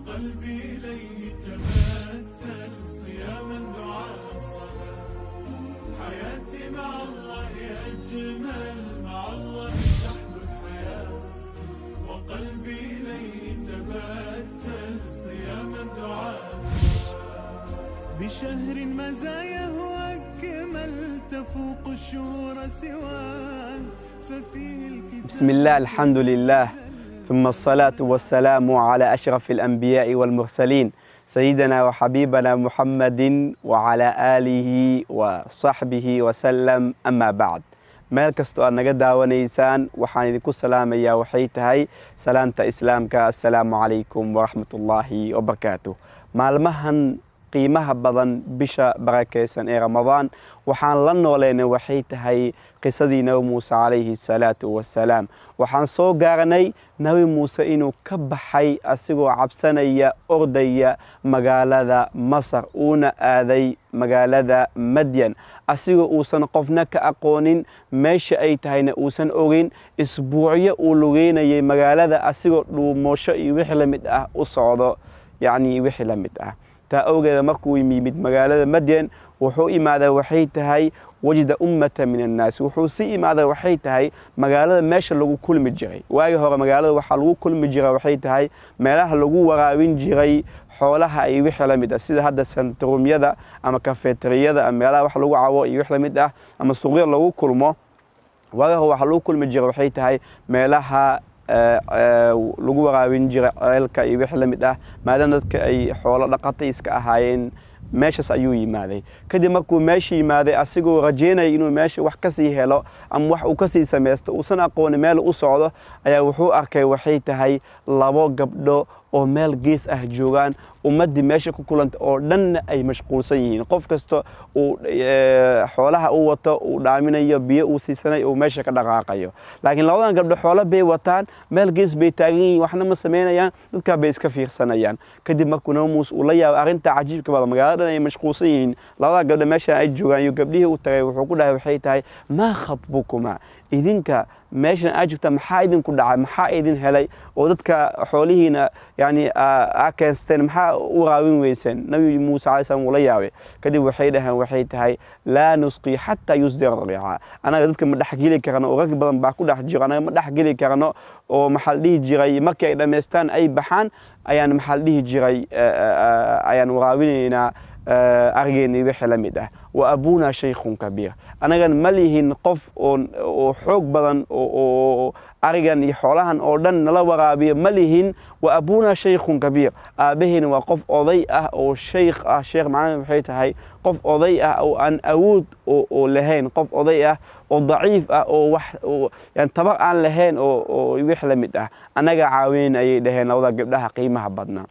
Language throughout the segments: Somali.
وقلبي إليه تبتل صياما دعاء الصلاة حياتي مع الله أجمل مع الله تحلو الحياة وقلبي إليه تبتل صياما دعاء الصلاة بشهر مزاياه أكمل تفوق الشهور سواه ففيه الكتاب بسم الله الحمد لله ثم الصلاة والسلام على أشرف الأنبياء والمرسلين سيدنا وحبيبنا محمد وعلى آله وصحبه وسلم أما بعد meel kastoo aad naga daawanaysaan waxaan idinku salaamayaa waxay tahay salaanta islaamka assalaamu calaykum waraxmatullaahi wabarakaatuh maalmahan qiimaha badan bisha barakeysan ee ramadaan waxaan la nooleynay waxay tahay qisadii nabi muuse calayhi salaatu wassalaam waxaan soo gaaranay nabi muuse inuu ka baxay asigoo cabsanaya ordaya magaalada masar uuna aaday magaalada madyan asigoo uusan qofna ka aqoonin meesha ay tahayna uusan ogeyn isbuucyo uu lugeynayay magaalada asigoo dhuumoosho iyo wixii la mid ah u socdo yacni wixii la mid ah taa awgeeda markuu yimid magaalada madyan wuxuu imaaday waxay tahay wajida ummata min annaas wuxuu si imaaday waxay tahay magaalada meesha lagu kulmi jiray waagi hore magaalada waxa lagu kulmi jiray waxay tahay meelaha lagu waraabin jiray xoolaha ay wixii la mid ah sida hadda santrumyada ama kafeeteriyada ama meelaha wax lagu cawo iyo wixii la mid ah ama suuqyada lagu kulmo waagi hore waxa lagu kulmi jiray waxay tahay meelaha lagu waraabin jiray ceelka iyo wixii la mid ah maadaama dadka ay xoolo dhaqatay iska ahaayeen meeshaas ayuu yimaaday kadib markuu meesha yimaaday asigoo rajeynaya inuu meesha wax ka sii helo ama wax uu ka sii samaysto uusan aqoonin meel u socdo ayaa wuxuu arkay waxay tahay labo gabdho oo meel gees ah joogaan ummadii meesha ku kulanta oo dhanna ay mashquulsan yihiin qof kasta uu xoolaha u wato uu dhaaminayo biyo uu siisanay oo meesha ka dhaqaaqayo laakiin labadan gabdho xoolo bay wataan meel gees bay taagan yihiin waxna ma sameynayaan dadka bay iska fiirsanayaan kadib markuu nabi muuse uu la yaabay arrinta cajiibka badan magaalada ay mashquulsan yihiin labadan gabdho meesha ay joogaan iyo gabdhihii u tagay wuxuu ku dhahay waxay tahay maa khatbukuma idinka meeshan aad joogtaan maxaa idinku dhacay maxaa idin helay oo dadka xoolihiina yani keensteen maxaa u raawin weyseen nabi muuse calayhi salaam uu la yaabay kadib waxay dhaheen waxay tahay laa nusqi xataa yusdira riica anaga dadka ma dhexgeli karano oo rag badan baa ku dhex jiro anaga ma dhexgeli karano oo maxaa la dhihi jiray markii ay dhammaystaan ay baxaan ayaan maxaa la dhihi jiray ayaan waraawinaynaa arigeennii wixii la mid ah wa abuuna shaykhun kabiir anagan ma lihin qof oo xoog badan oo arigan iyo xoolahan oo dhan nala waraabiyo ma lihin wa abuuna shaykhun kabiir aabaheena waa qof oday ah oo sheekh ah sheekh macnaheedu waxay tahay qof oday ah oo aan awood oo lahayn qof oday ah oo daciif ah oo wax yani tabar aan lahayn oo wixii la mid ah anaga caawin ayay dhaheen labada gabdhaha qiimaha badnaa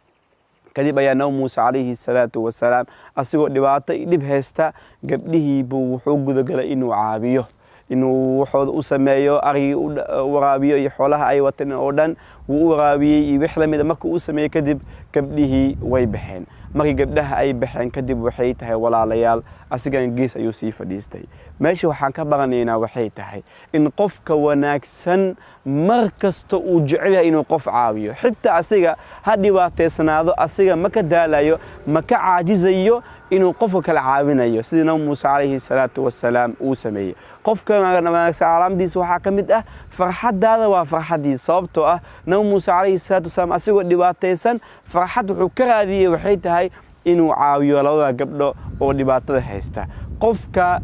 kadib ayaa nabi muuse calayhi salaatu wasalaam asigoo dhibaato dhib haysta gabdhihii buu wuxuu gudagalay inuu caabiyo inuu waxooda u sameeyo arigii u waraabiyo iyo xoolaha ay wateen oo dhan wuu u waraabiyey iyo wix la mid markuu u sameeyey kadib gabdhihii way baxeen markii gabdhaha ay baxeen kadib waxay tahay walaalayaal asigan gees ayuu sii fadhiistay meesha waxaan ka baranaynaa waxay tahay in qofka wanaagsan mar kasta uu jecel yahay inuu qof caawiyo xitaa asiga ha dhibaateysanaado asiga ma ka daalayo ma ka caajizayo inuu qofka kala caawinayo sidii nabi muuse calayhi salaatu wassalaam uu sameeyey qofka wanaagsan calaamadiisa waxaa ka mid ah farxadaada waa farxadiisa sababtoo ah nabi muuse calayhi salaatu wassalaam asigoo dhibaataysan farxad wuxuu ka raadiyey waxay tahay inuu caawiyo labada gabdho oo dhibaatada haysta qofka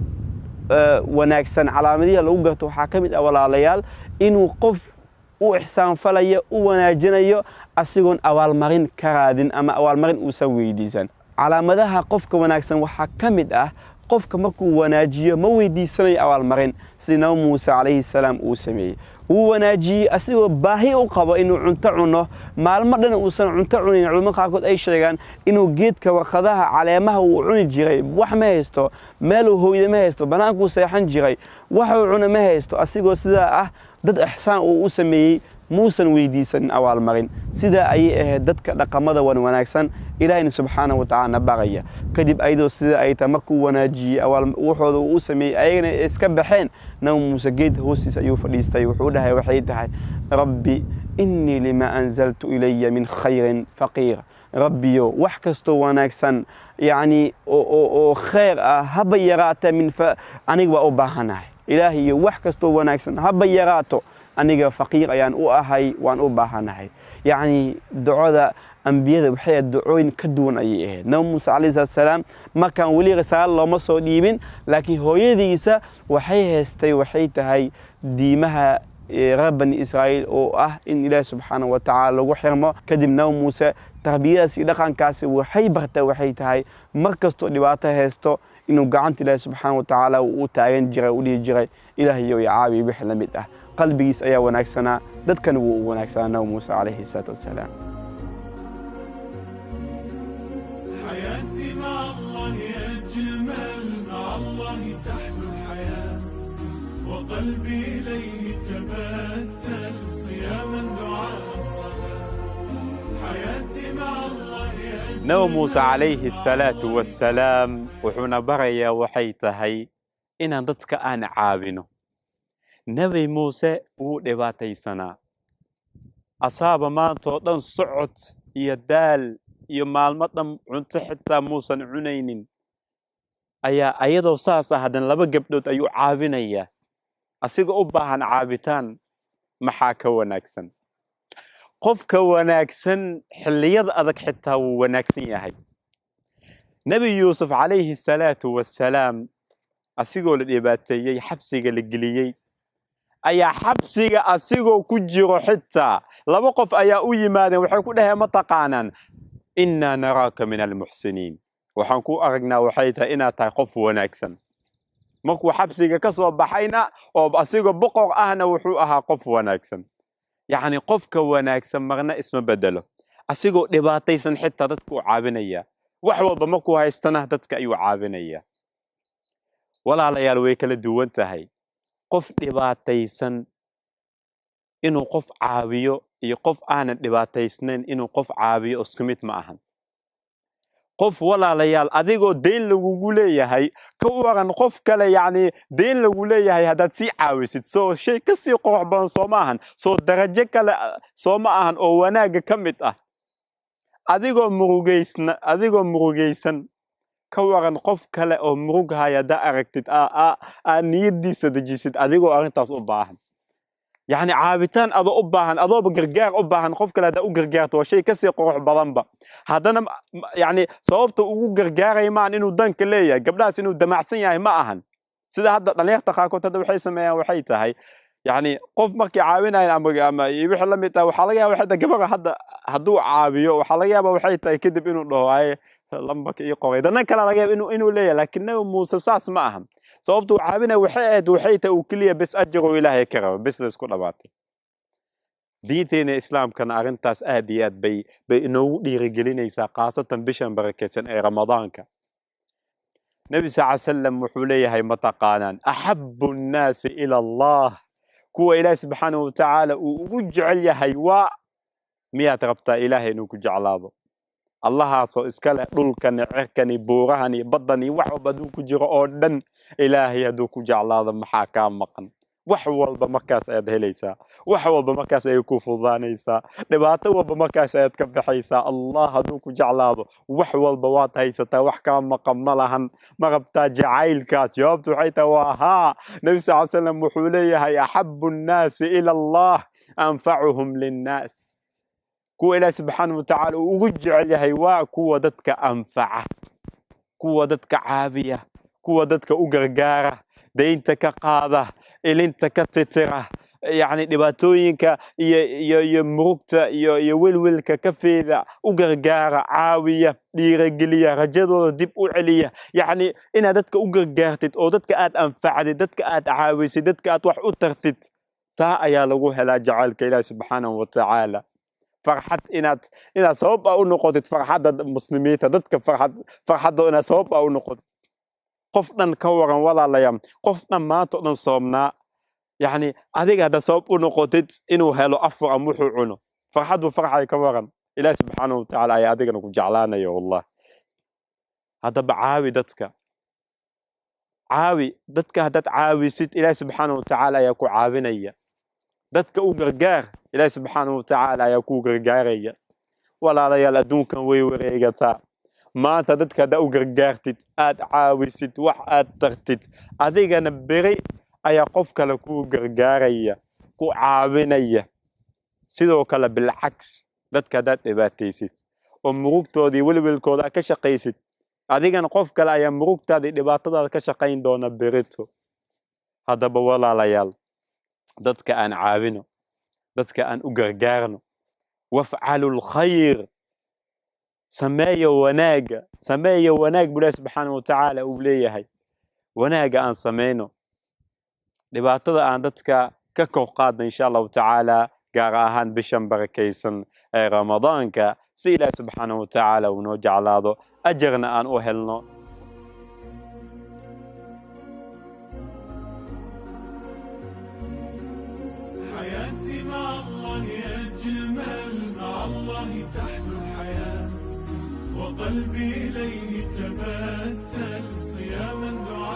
wanaagsan calaamadihi lagu garto waxaa ka mid ah walaalayaal inuu qof u ixsaan falayo u wanaajinayo asigoon abaalmarin ka raadin ama abaalmarin uusan weydiisan calaamadaha qofka wanaagsan waxaa ka mid ah qofka markuu wanaajiyo ma weydiisanayo abaalmarin sidii nabi muuse calayhi salaam uu sameeyey wuu wanaajiyey asigoo baahi u qabo inuu cunto cuno maalmo dhan uusan cunto cunin culimada qaarkood ay sheegaan inuu geedka warqadaha caleemaha uu cuni jiray wax ma haysto meel uu hooyda ma haysto banaankuu seexan jiray wax uu cuno ma haysto asigoo sidaa ah dad ixsaan uu u sameeyey موسى ويديسن أول مرين سيدا أي دتك رقمة ونوانكسن إلهي سبحانه وتعالى بغية كدب أيضا سيدا أي تمكو وناجي أول وحوض وسمي أين إسكبحين نوم موسى جيد هوسي سيوف ليستي وحودها وحيدها ربي إني لما أنزلت إلي من خير فقير rabbiyo wax kastoo wanaagsan yani oo khayr ah haba yaraata aniga waa u baahanahay ilaahiyo wax kastoo wanaagsan haba yaraato aniga faqiir ayaan u ahay waan u baahanahay yani ducada ambiyada waxay ducooyin ka duwan ay ahayd nabi muuse alayhi salaam markaan wali risaalo looma soo dhiibin laakiin hooyadiisa waxay tahay diimaha reer bani Israa'iil oo ah in Ilaahay subxaanahu wa ta'ala lagu xirmo kadib nabi muuse tarbiyadaas iyo dhaqankaas waxay tahay markastoo dhibaato haysto inuu gacanta Ilaahay subxaanahu wa ta'ala uu taagan jiray u dhihi jiray ilaahiyo ya caabi wixii la mid ah qalbigiis ayaa wanaagsanaa dadkan wuu wanaagsanaa nabi muuse alayhi salaatu wasalaam حياتي مع الله أجمل مع الله تحلو الحياة وقلبي إليه تبتل صياما دعاء الصلاة حياتي مع الله أجمل نبي موسى عليه الصلاة والسلام وحنا بريا وحيتهي إن ضدك أنا عابنه نبي موسى ودباتي سنة أصاب ما تودن صعد يدال iyo maalmadan cunto xitaa muusan cunaynin ayaa ayadoo saas ah hadan laba gabdhood ayuu caawinaya asiga u baahan caabitaan maxaa ka wanaagsan qofka wanaagsan xilliyada adag xitaa wuu wanaagsan yahay nabi yuusuf alayhi salaatu wassalaam asigoo la dhibaateeyay xabsiga la geliyay ayaa xabsiga asigoo ku jiro xitaa laba qof ayaa u yimaadeen waxay ku dhaheen ma taqaanaan إنا نراك من المحسنين وحنكو أرجنا وحيتها إنا تاقف ونكسن مكو حبسيك كسر بحينا أو بأسيق بقر أهنا وحوقها قف ونكسن يعني قفك ونكسن مغنى اسم بدله أسيق دباتيسن حتى تتكو عابنية وحوال بمكو هاي استنه تتك أيو عابنية ولا ليال ويكال الدوان تهي قف دباتيسن إنو قف عابيو يقف أنا دباتيسنين إنه قف عابي أسكمت معهم قف ولا ليال أذيقو دين لغولي هاي كوران قف كلا يعني دين لغولي هاي هذا تسي عاوسيد سو شيء كسي قربان صوماهن سو درجة كلا صوماهن أو وناق كمت أذيقو مروجيسن كوران قف كلا أو مروج هاي دا أركتت نيدي سدجيسد أذيقو أرنتاس أباهن يعني عابتان أضو أباهن أضو بقرقار أباهن خوف كلا دا أقرقارت وشي كسي قروح بضنبا هذا يعني صوبته أقرقاري معن إنو دانك ليا قبلاس إنو دمعسين يعني معهن سيدا هذا طليق تخاكو تدو وحي سميا وحيتا هاي يعني قف مركي عاوينا أما يبيح لميتا وحاليا وحيدا قبغا هدو عابيو وحاليا وحيتا يكدب إنو دو هاي لمبك إي قوي دانا كلا لقيب إنو ليا لكنه موسى ساس معهم صوبته عابنا وحيته وكلية بس أجروا إلهي كرم بس لسكو لباتي دينتين إسلام كان أغنتاس آديات بإنو دي رجلين إيسا قاسة بشن بركة أي رمضان كان نبي صلى الله عليه وسلم وحوليه هاي متقانان أحب الناس إلى الله كو إله سبحانه وتعالى وجعل يهيواء ميات ربطة إلهي نوكو جعلاضو الله سو إسكاله دولكني عركني بورهني بدني وحو بدوكو جيرو أودن إلهي دوكو جعلاضا محاكام مقن وحوال بمكاس أيد هليسا وحوال بمكاس أيكو فضانيسا دباتو بمكاس أيد كبحيسا الله دوكو جعلاضا وحوال بوات هيستا وحكام مقن ملهن مغبتا جعيل كات جوابتو حيتا وها نبي صلى الله عليه وسلم وحوليه هي أحب الناس إلى الله أنفعهم للناس كو إله سبحانه وتعالى وجعل هيواء كو دتك أنفعه كو دتك عافية كو دتك أقرقارة دينتك قاضة إلينتك تتره يعني دباتوينك يمرقت يولولك كفيذا أقرقارة عاوية ديرقلية رجدو دب عليا يعني إن دتك أقرقارتت أو دتك آت أنفعت دتك آت عاويسي دتك آت وح أترتت تا أيا لغوها لا جعلك إله سبحانه وتعالى فرحت إنات صوب أو نقطة فرحت المسلمين تدك فرحت إن صوب أو نقطة قفنا كورا ولا ليام قفنا ما تقدر صومنا يعني هذيك هذا صوب أو نقطة إنه هلو أفر أموح عنه فرحت وفرحة كورا إله سبحانه وتعالى يا هذيك نقول جعلانا يا والله هذا بعاوي دتك هذا عاوي ست إله سبحانه وتعالى يكو عاونية دتك أقرقار إله سبحانه وتعالى يكو قرقارية walaalayaal adduunkan way wareegataa maanta dadka haddaa u gargaartid aad caawisid wax aad tartid adigana beri ayaa qof kale kuu gargaaraya ku caawinaya sidoo kale bilcaks dadka haddaad dhibaataysid oo murugtoodii welwelkooda ka shaqaysid adigana qof kale ayaa murugtaadii dhibaatadaada ka shaqayn doona berito haddaba walaalayaal dadka aan caawino dadka aan u gargaarno wafcalu lkhayr sameeya wanaag buu ilaahi subxaanahu watacaala uu leeyahay wanaaga aan samayno dhibaatada aan dadka ka kor qaadna insha allahu tacaala gaar ahaan bishan barakaysan ee ramadaanka si ilaahi subxaanahu watacaala uu noo jeclaado ajarna aan u helno حياتي مع الله أجمل مع الله تحلو الحياة وقلبي إليه تبتل صياما دعاء